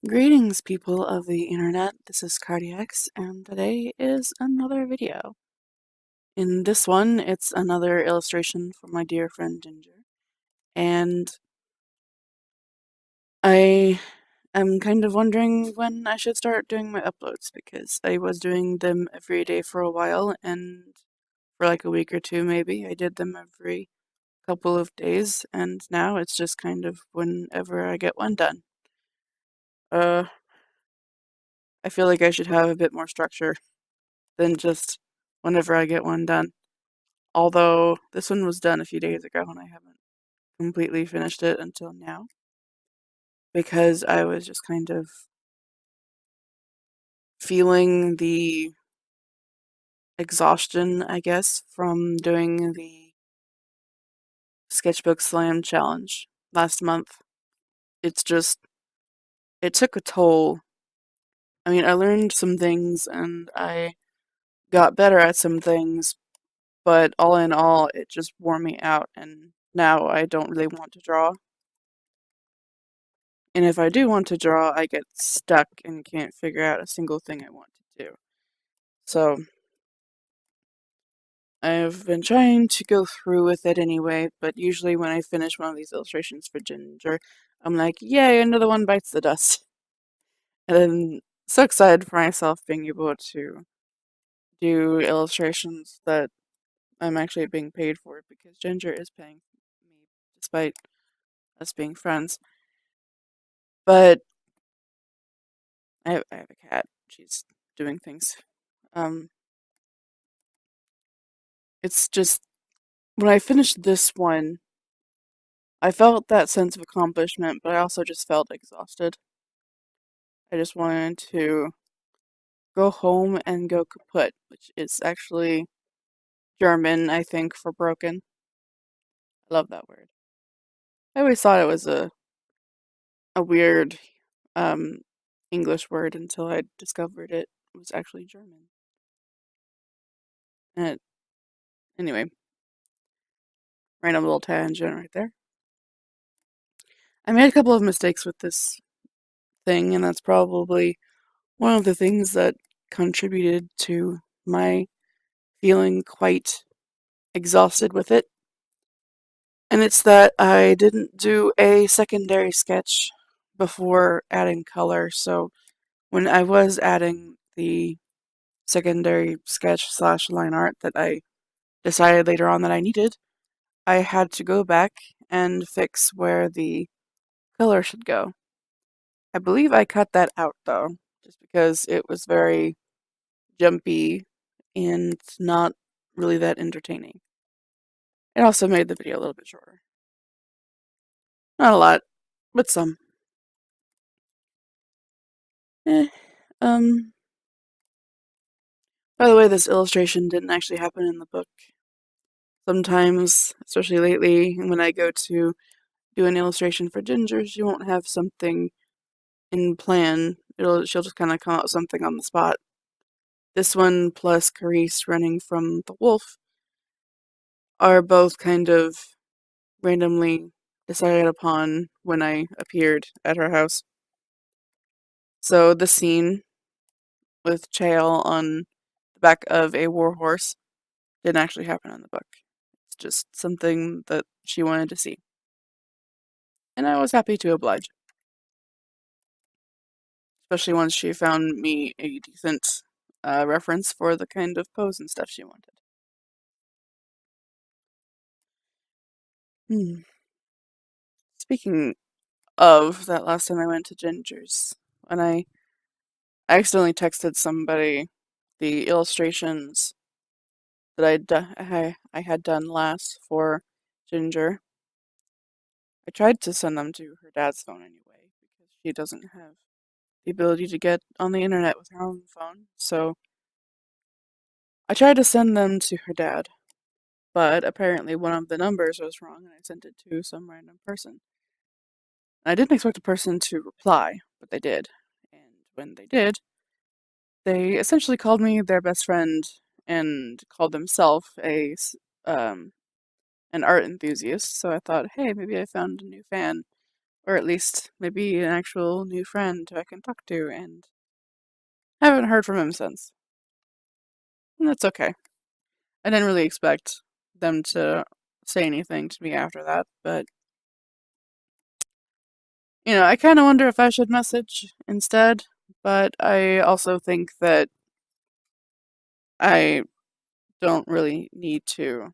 Greetings, people of the internet. This is Cardiacs, and today is another video. In this one, it's another illustration from my dear friend Ginger, and I am kind of wondering when I should start doing my uploads because I was doing them every day for a while, and for like a week or two maybe, I did them every couple of days, and now it's just kind of whenever I get one done. I feel like I should have a bit more structure than just whenever I get one done. Although this one was done a few days ago and I haven't completely finished it until now because I was just kind of feeling the exhaustion, I guess, from doing the Sketchbook Slam Challenge last month. It took a toll. I mean, I learned some things and I got better at some things, but all in all, it just wore me out and now I don't really want to draw. And if I do want to draw, I get stuck and can't figure out a single thing I want to do. So, I've been trying to go through with it anyway, but usually when I finish one of these illustrations for Ginger, I'm like, yay, another one bites the dust. And then so excited for myself being able to do illustrations that I'm actually being paid for because Ginger is paying me despite us being friends. But I have a cat. She's doing things. Um, it's just when I finished this one, I felt that sense of accomplishment, but I also just felt exhausted. I just wanted to go home and go kaput, which is actually German, I think, for broken. I love that word. I always thought it was a weird um, English word until I discovered it was actually German. And anyway, random little tangent right there. I made a couple of mistakes with this thing, and that's probably one of the things that contributed to my feeling quite exhausted with it. And it's that I didn't do a secondary sketch before adding color, so when I was adding the secondary sketch slash line art that I decided later on that I needed, I had to go back and fix where the color should go. I believe I cut that out though, just because it was very jumpy and not really that entertaining. It also made the video a little bit shorter. Not a lot, but some. Eh, um, by the way, this illustration didn't actually happen in the book. Sometimes, especially lately, when I go to do an illustration for Ginger, she won't have something in plan. She'll just kind of come up with something on the spot. This one plus Carice running from the wolf are both kind of randomly decided upon when I appeared at her house. So the scene with Chael on the back of a warhorse didn't actually happen in the book. It's just something that she wanted to see. And I was happy to oblige. Especially once she found me a decent reference for the kind of pose and stuff she wanted. Speaking of that last time I went to Ginger's, when I accidentally texted somebody the illustrations that I had done last for Ginger. I tried to send them to her dad's phone anyway, because she doesn't have the ability to get on the internet with her own phone, so I tried to send them to her dad, but apparently one of the numbers was wrong and I sent it to some random person. I didn't expect the person to reply, but they did. And when they did, they essentially called me their best friend and called themselves an art enthusiast. So I thought, hey, maybe I found a new fan. Or at least maybe an actual new friend who I can talk to, and I haven't heard from him since. And that's okay. I didn't really expect them to say anything to me after that, but I kind of wonder if I should message instead, but I also think that I don't really need to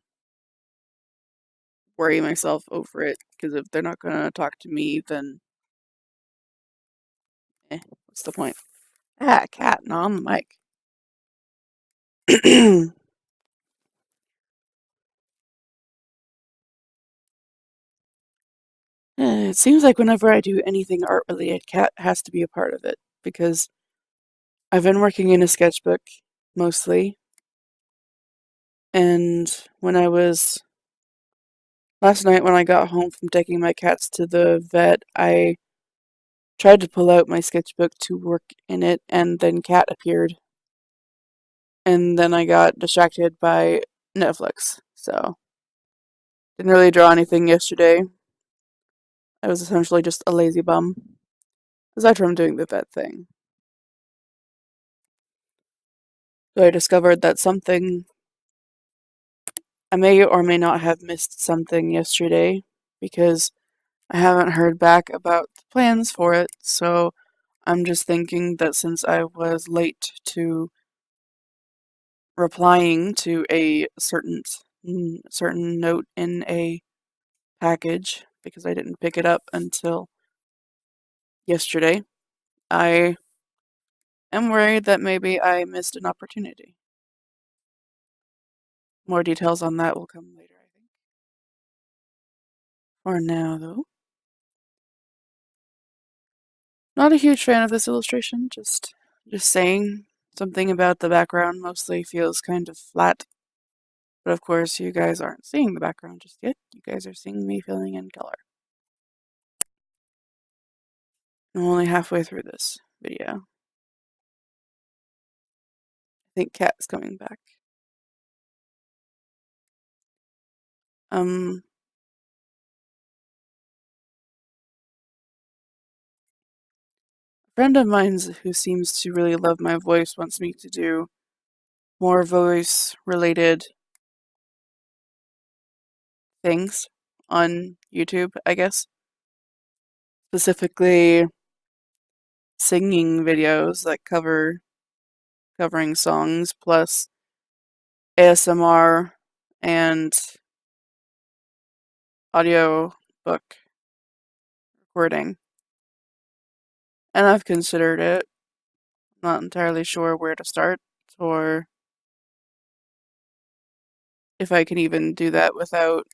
worry myself over it, because if they're not going to talk to me, then what's the point? Ah, cat, not on the mic. It seems like whenever I do anything art related, cat has to be a part of it, because I've been working in a sketchbook mostly, and last night when I got home from taking my cats to the vet, I tried to pull out my sketchbook to work in it, and then cat appeared. And then I got distracted by Netflix, so didn't really draw anything yesterday. I was essentially just a lazy bum, aside from doing the vet thing. So I discovered that I may or may not have missed something yesterday, because I haven't heard back about the plans for it, so I'm just thinking that since I was late to replying to a certain note in a package, because I didn't pick it up until yesterday, I am worried that maybe I missed an opportunity. More details on that will come later, I think. For now, though, not a huge fan of this illustration, just saying. Something about the background mostly feels kind of flat. But of course, you guys aren't seeing the background just yet. You guys are seeing me filling in color. I'm only halfway through this video. I think Cat's coming back. A friend of mine who seems to really love my voice wants me to do more voice-related things on YouTube, I guess. Specifically, singing videos, like covering songs, plus ASMR and audio book recording. And I've considered it. Not entirely sure where to start, or if I can even do that without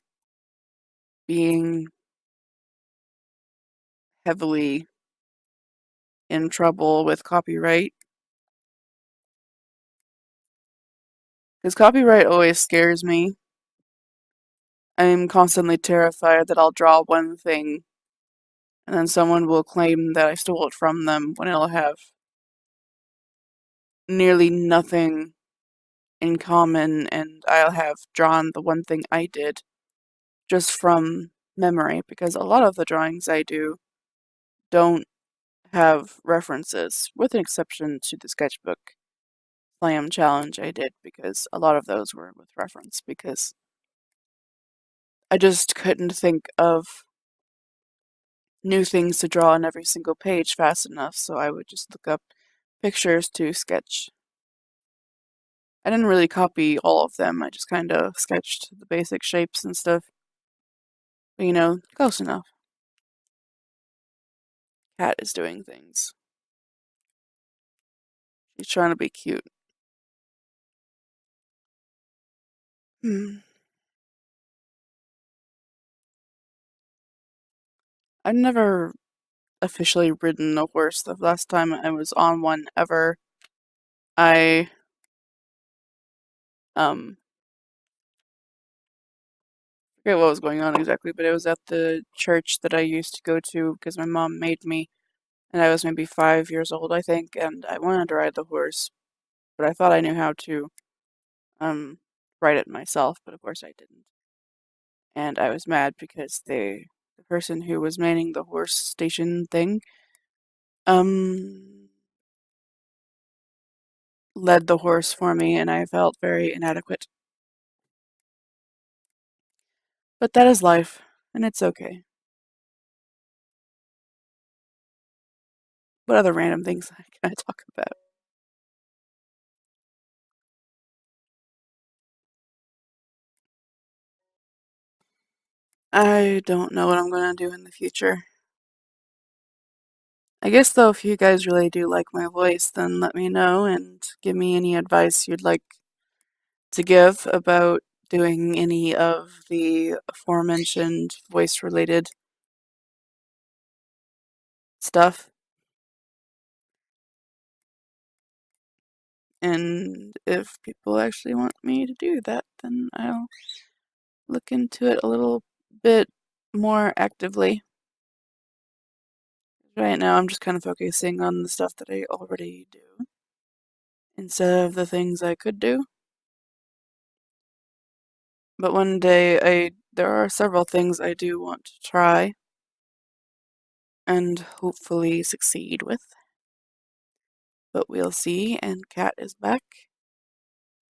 being heavily in trouble with copyright. Because copyright always scares me. I'm constantly terrified that I'll draw one thing and then someone will claim that I stole it from them, when it'll have nearly nothing in common, and I'll have drawn the one thing I did just from memory, because a lot of the drawings I do don't have references, with an exception to the sketchbook slam challenge I did, because a lot of those were with reference, because I just couldn't think of new things to draw on every single page fast enough, so I would just look up pictures to sketch. I didn't really copy all of them, I just kind of sketched the basic shapes and stuff. But close enough. Cat is doing things. She's trying to be cute. I've never officially ridden a horse. The last time I was on one ever, I forget what was going on exactly, but it was at the church that I used to go to because my mom made me, and I was maybe 5 years old, I think, and I wanted to ride the horse, but I thought I knew how to ride it myself, but of course I didn't. And I was mad because they the person who was manning the horse station thing, led the horse for me, and I felt very inadequate. But that is life, and it's okay. What other random things can I talk about? I don't know what I'm going to do in the future. I guess, though, if you guys really do like my voice, then let me know and give me any advice you'd like to give about doing any of the aforementioned voice-related stuff. And if people actually want me to do that, then I'll look into it a little bit more actively. Right now, I'm just kind of focusing on the stuff that I already do instead of the things I could do. But one day, there are several things I do want to try and hopefully succeed with. But we'll see, and Cat is back.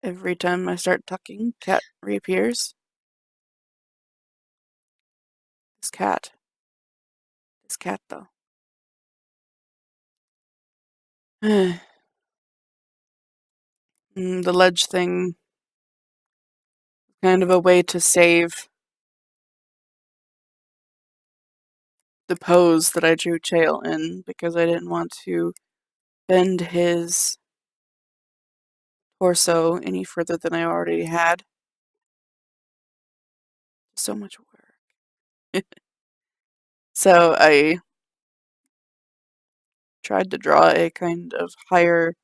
Every time I start talking, Cat reappears. This cat, though. The ledge thing, kind of a way to save the pose that I drew Chael in, because I didn't want to bend his torso any further than I already had. So much work. So I tried to draw a kind of higher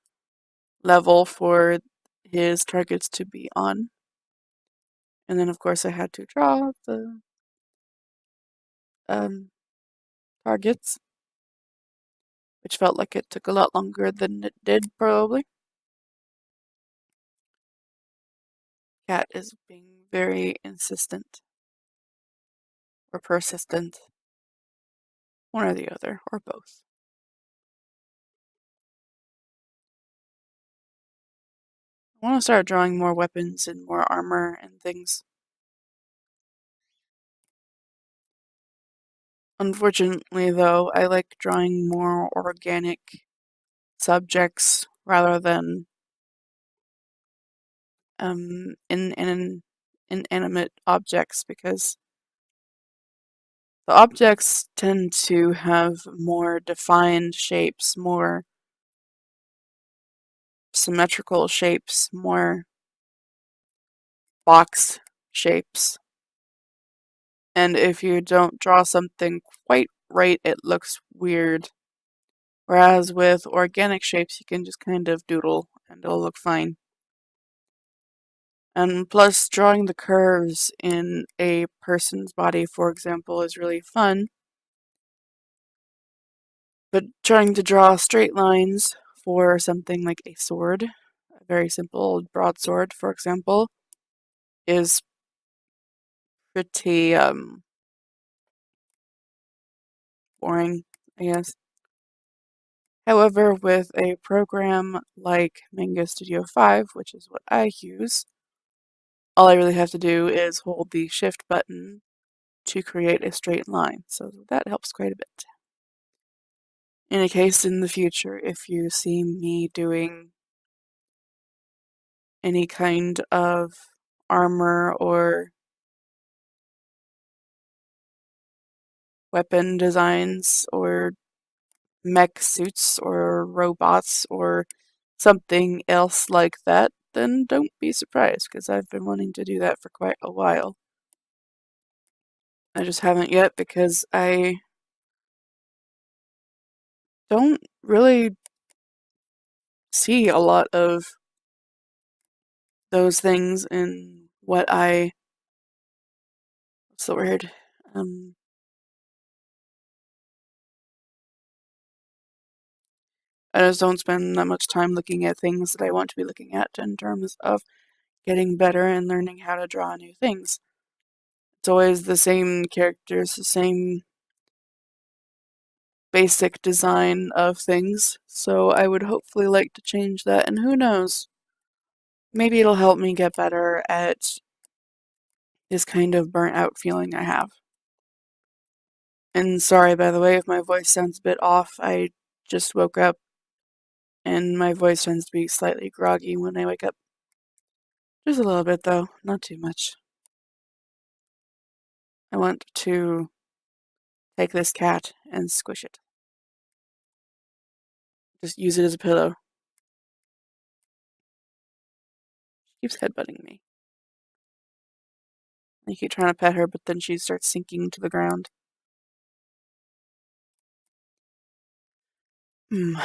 level for his targets to be on. And then, of course, I had to draw the targets, which felt like it took a lot longer than it did, probably. Cat is being very insistent. Or persistent. One or the other, or both. I want to start drawing more weapons and more armor and things. Unfortunately, though, I like drawing more organic subjects rather than inanimate objects, because the objects tend to have more defined shapes, more symmetrical shapes, more box shapes. And if you don't draw something quite right, it looks weird. Whereas with organic shapes, you can just kind of doodle and it'll look fine. And plus, drawing the curves in a person's body, for example, is really fun. But trying to draw straight lines for something like a sword, a very simple broadsword, for example, is pretty boring, I guess. However, with a program like Manga Studio 5, which is what I use, all I really have to do is hold the shift button to create a straight line, so that helps quite a bit. In a case in the future, if you see me doing any kind of armor or weapon designs or mech suits or robots or something else like that, then don't be surprised, because I've been wanting to do that for quite a while. I just haven't yet, because I don't really see a lot of those things in what what's the word? I just don't spend that much time looking at things that I want to be looking at in terms of getting better and learning how to draw new things. It's always the same characters, the same basic design of things, so I would hopefully like to change that, and who knows, maybe it'll help me get better at this kind of burnt out feeling I have. And sorry, by the way, if my voice sounds a bit off, I just woke up and my voice tends to be slightly groggy when I wake up. Just a little bit though, not too much. I want to take this cat and squish it. Just use it as a pillow. She keeps headbutting me. I keep trying to pet her, but then she starts sinking to the ground. Maybe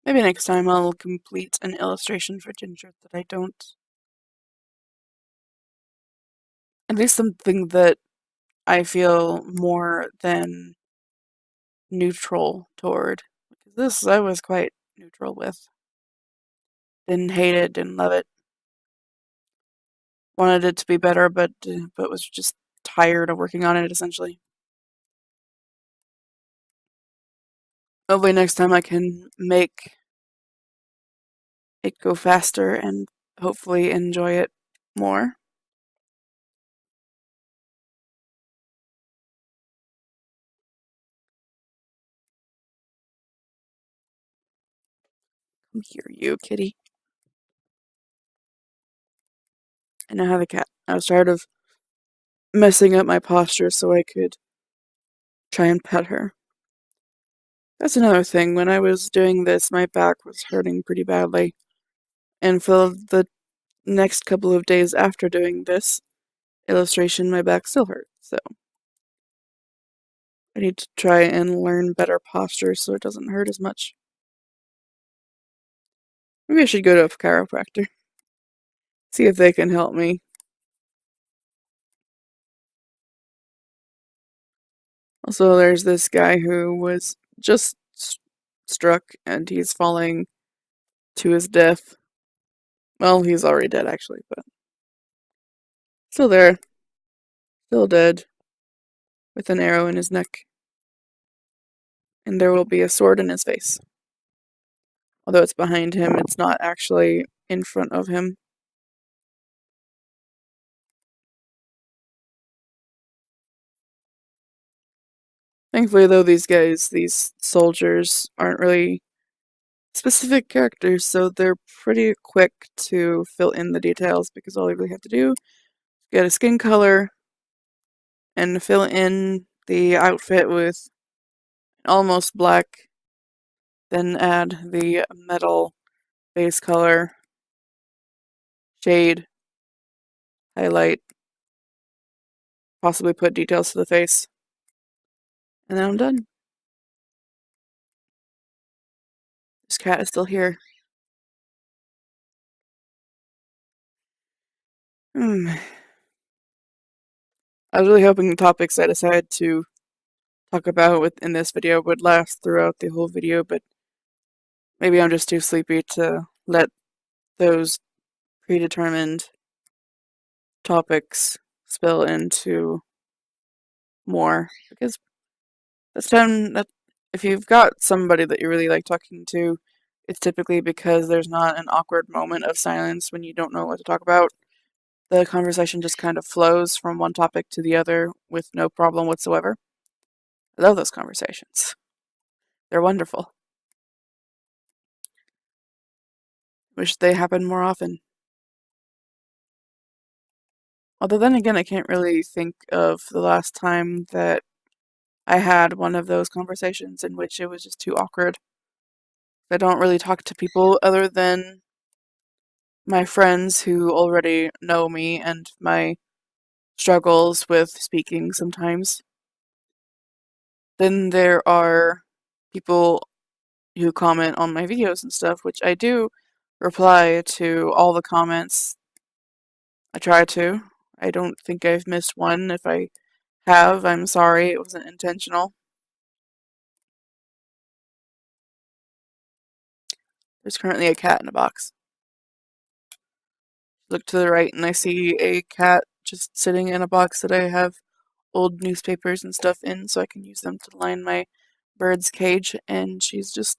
next time I'll complete an illustration for Ginger that I don't. At least something that I feel more than neutral toward. Because this I was quite neutral with. Didn't hate it, didn't love it. Wanted it to be better, but was just tired of working on it, essentially. Hopefully next time I can make it go faster and hopefully enjoy it more. Come here, you kitty. I now have a cat. I was tired of messing up my posture so I could try and pet her. That's another thing. When I was doing this, my back was hurting pretty badly. And for the next couple of days after doing this illustration, my back still hurt. So I need to try and learn better posture so it doesn't hurt as much. Maybe I should go to a chiropractor. See if they can help me. Also, there's this guy who was just struck and he's falling to his death. Well, he's already dead actually, but still there. Still dead. With an arrow in his neck. And there will be a sword in his face. Although it's behind him, it's not actually in front of him. Thankfully, though, these soldiers, aren't really specific characters, so they're pretty quick to fill in the details because all you really have to do is get a skin color and fill in the outfit with almost black, then add the metal base color, shade, highlight, possibly put details to the face, and then I'm done. This cat is still here. I was really hoping the topics I decided to talk about in this video would last throughout the whole video, but maybe I'm just too sleepy to let those predetermined topics spill into more. Because that's time that if you've got somebody that you really like talking to, it's typically because there's not an awkward moment of silence when you don't know what to talk about. The conversation just kind of flows from one topic to the other with no problem whatsoever. I love those conversations. They're wonderful. Wish they happened more often. Although then again, I can't really think of the last time that I had one of those conversations in which it was just too awkward. I don't really talk to people other than my friends who already know me and my struggles with speaking sometimes. Then there are people who comment on my videos and stuff, which I do reply to all the comments. I try to. I don't think I've missed one. If I have, I'm sorry. It wasn't intentional. There's currently a cat in a box. look to the right and I see a cat just sitting in a box that I have old newspapers and stuff in so I can use them to line my bird's cage, and she's just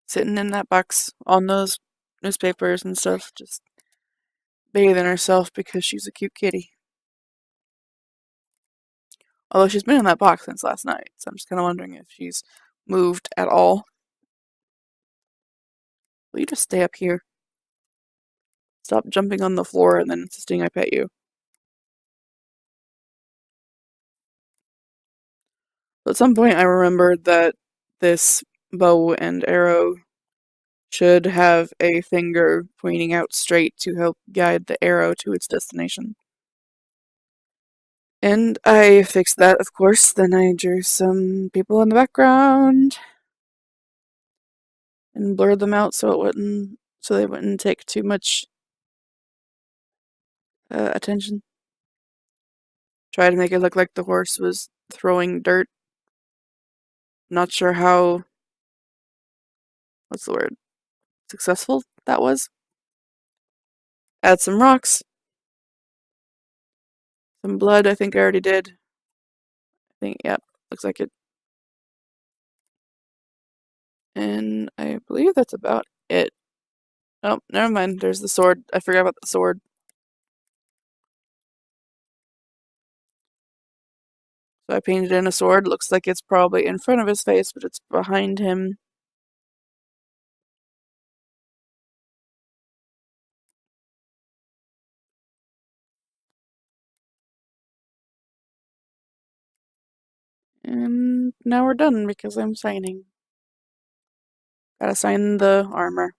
sitting in that box on those newspapers and stuff, just bathing herself because she's a cute kitty. Although she's been in that box since last night, so I'm just kind of wondering if she's moved at all. Will you just stay up here? Stop jumping on the floor and then insisting I pet you. At some point I remembered that this bow and arrow should have a finger pointing out straight to help guide the arrow to its destination. And I fixed that, of course. Then I drew some people in the background and blurred them out so they wouldn't take too much attention. Try to make it look like the horse was throwing dirt. Not sure how, what's the word, successful that was. Add some rocks. Some blood, I think I already did. I think, yep, looks like it. And I believe that's about it. Oh, never mind, there's the sword. I forgot about the sword. So I painted in a sword. Looks like it's probably in front of his face, but it's behind him. And now we're done because I'm signing. Gotta sign the armor.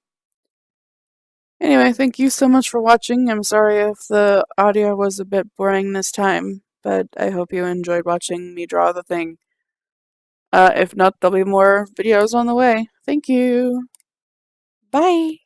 Anyway, thank you so much for watching. I'm sorry if the audio was a bit boring this time, but I hope you enjoyed watching me draw the thing. If not, there'll be more videos on the way. Thank you. Bye.